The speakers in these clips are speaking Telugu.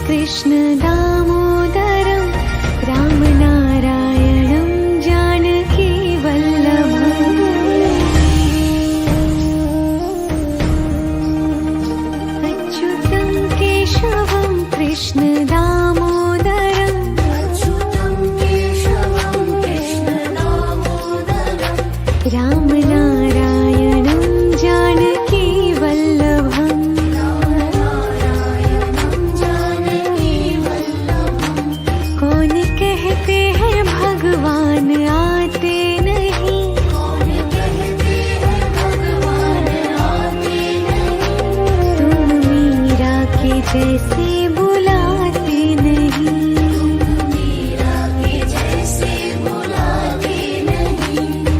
कृष्ण दामोदरं रामनारायणं जानकी वल्लभम् अच्युतं केशवं कृष्ण दामोदरं रामनारायणं जानकी वल्लभम् कौन कहते हैं भगवान आते नहीं, तुम मीरा के जैसे बुलाते नहीं,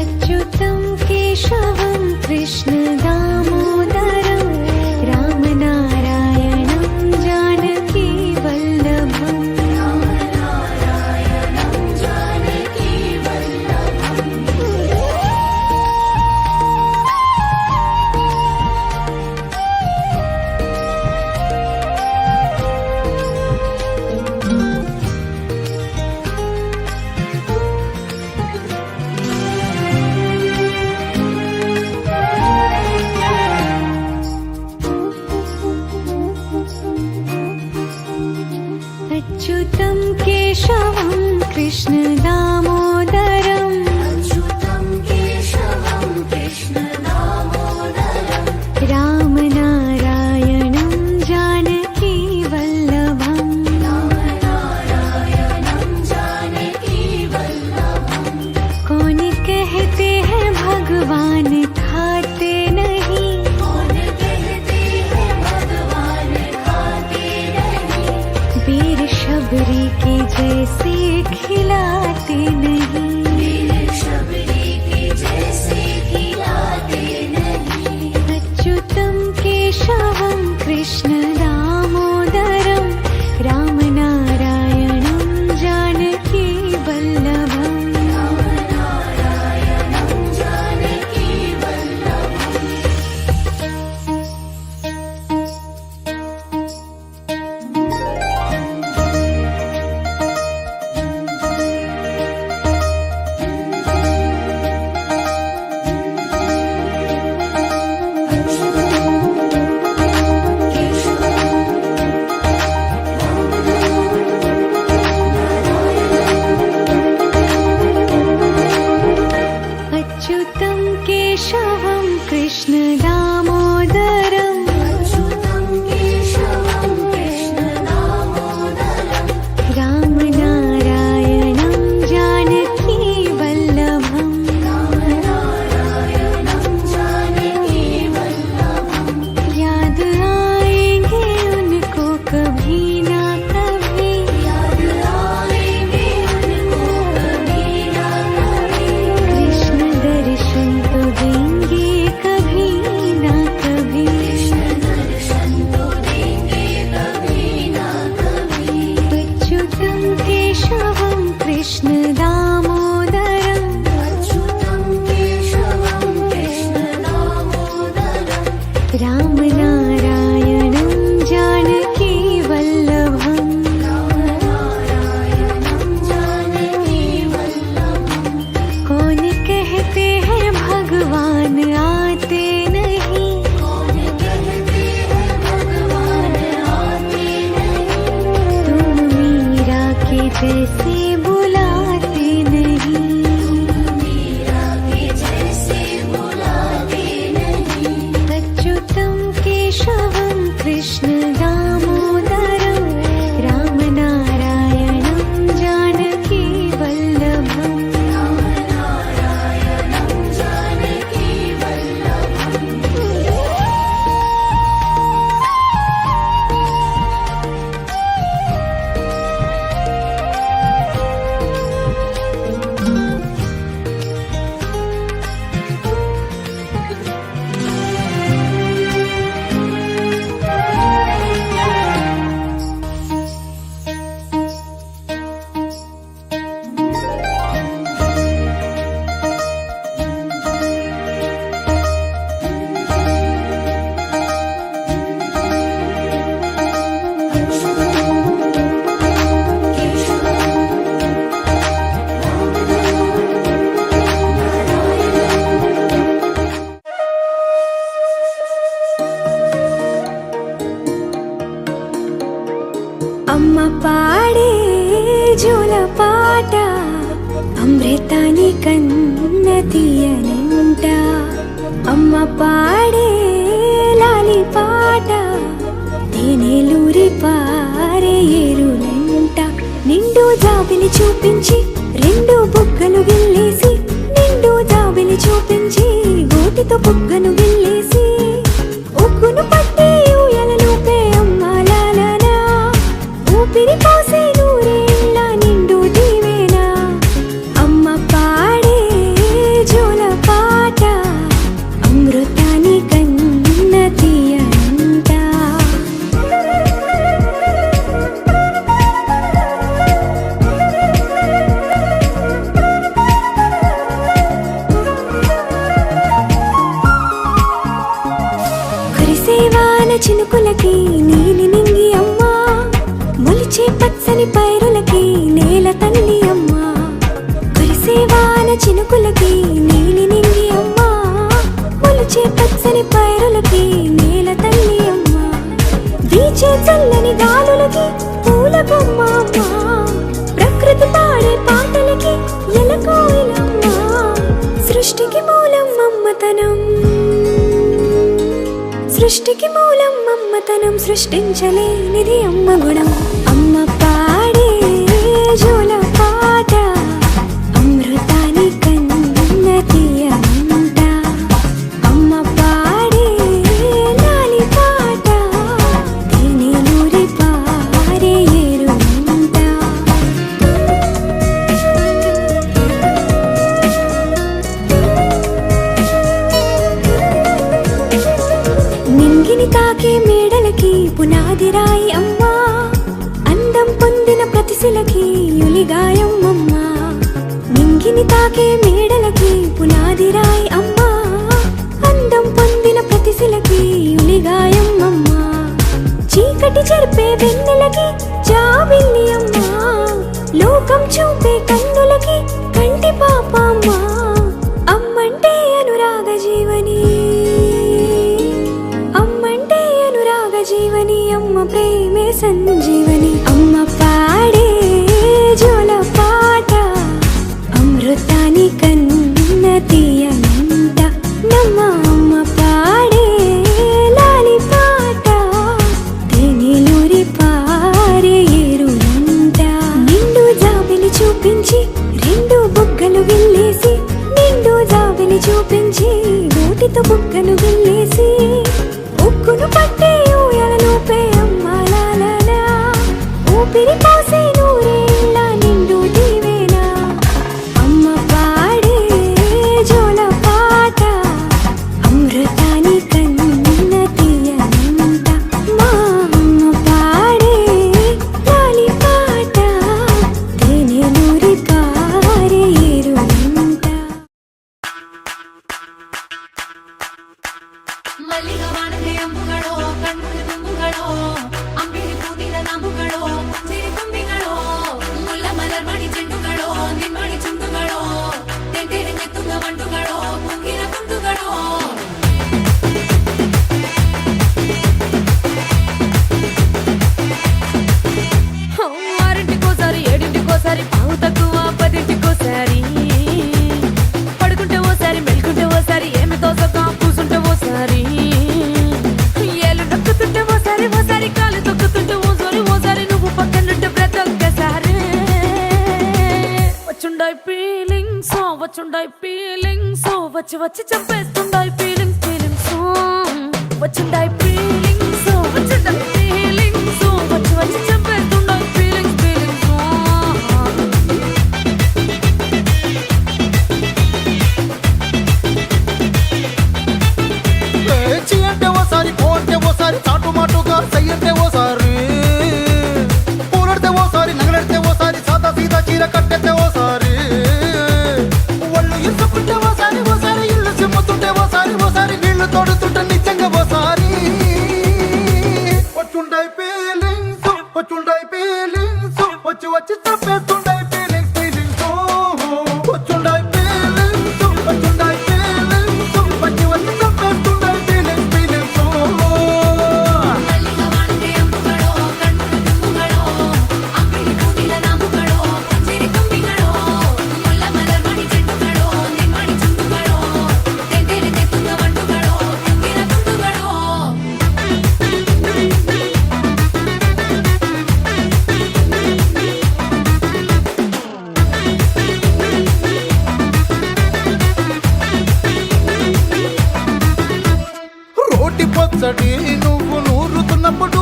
अच्युतं केशवं कृष्ण दामोदरं रामनारायणं जानकी वल्लभम् अच्युतं केशवं कृष्ण दामोदरं रामनारायणं जानकी वल्लभम् कौन कहते हैं भगवान खाते नहीं, वीर शबरी के जैसे खिलाते नहीं, अच्युतं केशवं कृष्ण दामोदरं रामनारायणं जानकी वल्लभम् नारायणं जानकी वल्लभम् कौन कहते हैं भगवान आते नहीं तुम मीरा के जैसे बुलाते नहीं अच्युतं केशवं कृष्ण दामोदरं रामनारायणं जानकी वल्लभम् అమ్మ పాడే జోలపాట అమృతాని కన్న తీయనంట అమ్మ పాడే లాలి పాట తేనెలూరి పారే ఏరులంట నిండు జాబిలి చూపించి రెండు బుగ్గలు గిల్లేసి నిండు జాబిలి చూపించి గోటితో బుగ్గను గిల్లేసి ఉగ్గును పట్టి ఊయలలోపే అమ్మ లాలనా ఊపిరి పోసే నూరేళ్ళ నిండు దీవేనా అమ్మ పాడే జోలపాట అమృతాని కన్న తీయనంట కురిసేవాన చినుకులకి నీలి నింగి అమ్మా మొలిచే పచ్చని పైరులకి నేల తల్లి అమ్మా కురిసేవాన చినుకులకి నీలి నింగి అమ్మా మొలిచే పచ్చని పైరులకి నేల తల్లి అమ్మా వీచే చల్లని గాలులకి పూల బొమ్మ అమ్మా ప్రకృతి పాడే పాటలకి ఎలకోయిలమ్మా సృష్టికి మూలం అమ్మతనం సృష్టికి మూలం అమ్మతనం సృష్టించలేనిది అమ్మ గుణం అమ్మ పాడే జోలపాట అమృతాని కన్న తీయనంట అమ్మ పాడే లాలి పాట తేనెలూరి పారే ఏరులంట నింగిని తాకే మేడలకి పునాది రాయి అమ్మా అందం పొందిన ప్రతిశిలకి యులిగాయం అమ్మా నింగిని తాకే మేడలకి పునాది రాయి అమ్మా అందం పొందిన ప్రతిశిలకి యులిగాయం అమ్మా చీకటి చెరిపే వెన్నెలకి జాబిల్లి అమ్మా లోకం చూపే కన్నులకి కంటి పాప అమ్మా అమ్మంటే అనురాగ జీవని అమ్మంటే అనురాగ జీవని అమ్మ ప్రేమే సంజీవని అమ్మ పాడే జోలపాట అమృతాని కన్న తీయనంట నమ్మ అమ్మ పాడే లాలి పాట తేనెలూరి పారే ఏరులంట నిండు జాబిలి చూపించి రెండు బుగ్గలు గిల్లేసి నిండు జాబిలి చూపించి గోటితో బుగ్గను గిల్లేసి ఉక్కును పట్టి ఊయలలోపే అమ్మ లాలనా ఫీలింగ్స్ వచ్చుండాయి ఫీలింగ్స్ వచ్చి వచ్చి చంపేస్తుండాయి ఫీలింగ్స్ ఫీలింగ్స్ వచ్చుండాయి ఫీలింగ్స్ వచ్చుండాయి ఫీలింగ్స్ వచ్చి వచ్చి చంపేస్తుండాయి ఫీలింగ్స్ ఫీలింగ్స్ చీ అంటే ఓసారి పో అంటే ఓసారి చాటు మాటుగా సై అంటే ఓసారి పూలడితే ఓసారి నగలడితే ఓసారి సాదా సీదా చీర కట్టెతే ఓసారి ఒళ్ళు ఇసుకుంటే ఓసారి ఓసారి ఇల్లు చిమ్ముతుంటే ఓసారి ఓసారి నీళ్లు తోడుతుంటే నిజంగా ఓసారి వచ్చుండాయి ఫీలింగ్స్ వచ్చి వచ్చి చంపేస్తుండాయి ఫీలింగ్స్ ఫీలింగ్స్ వచ్చుండాయి ఫీలింగ్స్ వచ్చి వచ్చి చంపేస్తుండాయి ఫీలింగ్స్ ఫీలింగ్స్ రోటి పచ్చడి నువ్వు నూరుతున్నప్పుడు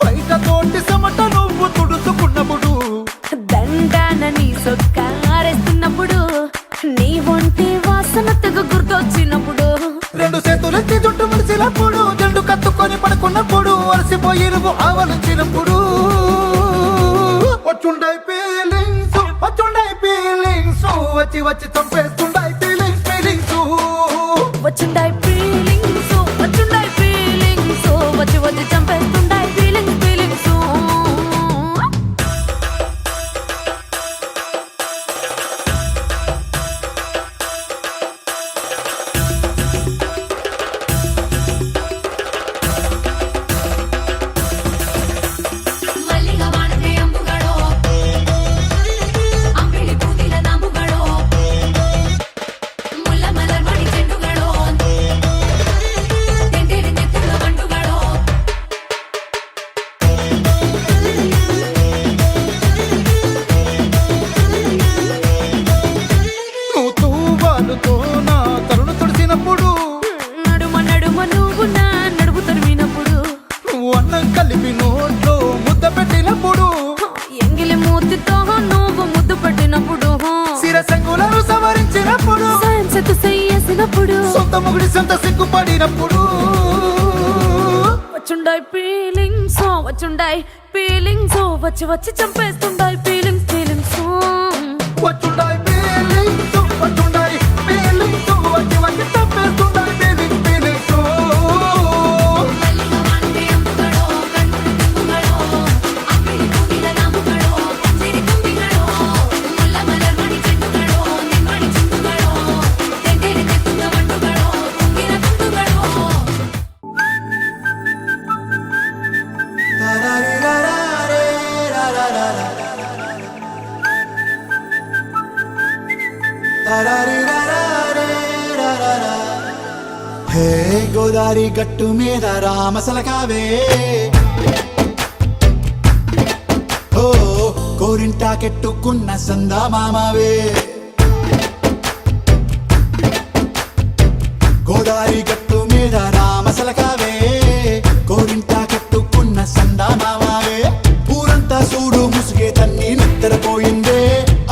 బయట తోటి సమట నువ్వు తుడుచుకున్నప్పుడు దండాన నీ సొక్కారేస్తున్నప్పుడు నీ ఒంటి వాసన తెగ గుర్తొచ్చినప్పుడు రెండు చేతులెత్తి జుట్టు ముడిచినప్పుడు జండు కత్తుకొని పడుకున్నప్పుడు అలసిపోయి నువ్వు ఆవలించినప్పుడు వచ్చుండాయి ఫీలింగ్స్ వచ్చి వచ్చి చంపేస్తుండాయి ఫీలింగ్స్ ఫీలింగ్స్ వచ్చుండాయి ఫీలింగ్స్ వచ్చుండాయి ఫీలింగ్స్ వచ్చి వచ్చి చంపేస్తుండాయి ఫీలింగ్స్ ఫీలింగ్స్ నువ్వు తూవాలుతో నా తరుణ తుడిసినప్పుడు నడుమ నడుమ నువ్వు నా నడుపు తరిమినప్పుడు నువ్వు అన్నం కలిపి నోట్లో ముద్ద పెట్టినప్పుడు ఎంగిలి మూతితో నువ్వు ముద్దు పెట్టినప్పుడు శిరసంగులను సవరించినప్పుడు సాయంసెత్తు చెయ్యేసినప్పుడు సొంత ముగుడి సొంత సిగ్గుపడినప్పుడు వచ్చుండాయి ఫీలింగ్స్ వచ్చుండాయి ఫీలింగ్స్ వచ్చి వచ్చి చంపేస్తుండాయి ఫీలింగ్స్ ఫీలింగ్స్ వచ్చుండాయి ఫీలింగ్స్ వచ్చుండాయి ఫీలింగ్స్ వచ్చి వచ్చి తప్పేస్తుండాయి ఫీలింగ్స్ ఫీలింగ్స్ హే గోదారి గట్టు మీద రామసలకావే ఓ కోరింటా కెట్టుకున్న సందా మామావే గోదారి గట్టు మీద రామసలకావే కోరింటా కెట్టుకున్న సందా మామావే ఊరంతా చూడు ముసుగే తన్ని నిద్రపోయిందే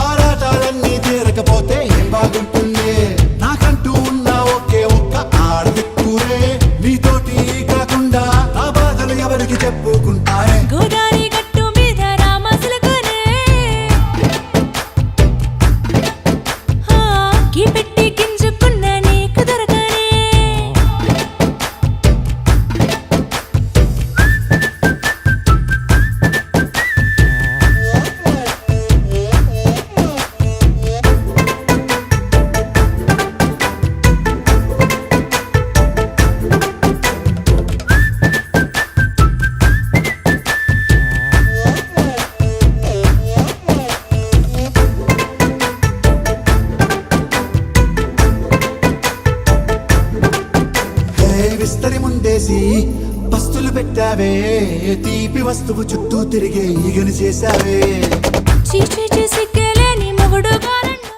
ఆరాటాలన్నీ తీరకపోతే ఏం బాగుంటుంది నాకంటూ ఉన్న ఒకే ఒక్క ఆడదిక్కురే నీతోటి కాకుండా నా బాధలు ఎవరికి చెప్పుకుంటారే గోదారి గట్టు మీద రామసులకునే గీ పెట్టి గింజుకున్న నీకు దొరకనే విస్తరి ముందేసి పస్తులు పెట్టావే తీపి వస్తువు చుట్టూ తిరిగే ఈగను చేశావే చీచి చేసి కేలేని మొగుడు